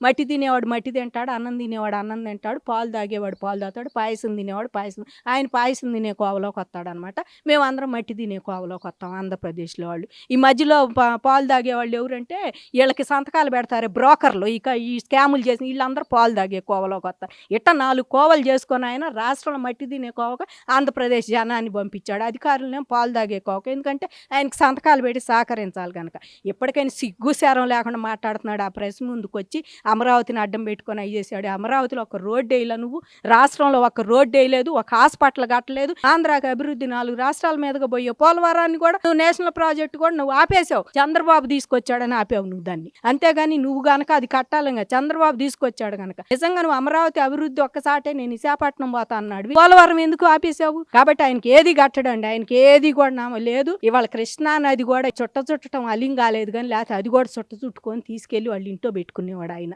మట్టి తినేవాడు మట్టి తింటాడు, అన్నం తినేవాడు అన్నం తింటాడు, పాలు తాగేవాడు పాలు తాగుతాడు, పాయసం తినేవాడు పాయసం. ఆయన పాయసం తినే కోవలోకి వస్తాడనమాట. మేమందరం మట్టి తినే కోవలోకి వస్తాం ఆంధ్రప్రదేశ్‌లో వాళ్ళు. ఈ మధ్యలో పాలు తాగేవాళ్ళు ఎవరంటే ఈళ్ళకి సంతకాలు పెడతారే బ్రోకర్‌లు. ఈ స్కాములు చేసి ఈళ్ళందరూ పాలు తాగే కోవలోకి వస్తారు. ఇట్ట 4 కోవలు చేసుకొని ఆయన రాష్ట్రంలో మట్టి తినే కోవకు ఆంధ్రప్రదేశ్ జనాన్ని పంపించాడు. అధికారులనేమో పాలు తాగే కోవకు. ఎందుకంటే ఆయనకి సంతకాలు పెట్టి సహకరించాలి గనక. ఇప్పటికైనా సిగ్గు శరం లేకుండా మాట్లాడుతున్నాడు. ఆ ప్రెస్ ముందుకొచ్చి అమరావతిని అడ్డం పెట్టుకొని అయి చేశాడు. అమరావతిలో ఒక రోడ్డు వేయలే నువ్వు, రాష్ట్రంలో ఒక రోడ్డు వేయలేదు, ఒక హాస్పిటల్ కట్టలేదు, ఆంధ్రాకి అభివృద్ధి 4 రాష్ట్రాల మీదగా పోయావు. పోలవరాన్ని కూడా నువ్వు నేషనల్ ప్రాజెక్టు కూడా నువ్వు ఆపేశావు. చంద్రబాబు తీసుకొచ్చాడని ఆపావు నువ్వు దాన్ని. అంతేగాని నువ్వు గనక అది కట్టాలిగా చంద్రబాబు తీసుకొచ్చాడు గనక. నిజంగా నువ్వు అమరావతి అభివృద్ధి ఒక్కసాటే నేను విశాఖపట్నం పోతా అన్నాడు. పోలవరం ఎందుకు ఆపేశావు? కాబట్టి ఆయనకి ఏది కట్టడండి, ఆయనకి ఏది కూడా లేదు. ఇవాళ కృష్ణా నది కూడా చుట్టడం అలిం కాలేదు కానీ లేకపోతే అది కూడా చుట్టుకొని తీసుకెళ్లి వాళ్ళ ఇంట్లో పెట్టుకునేవాడు ఆయన.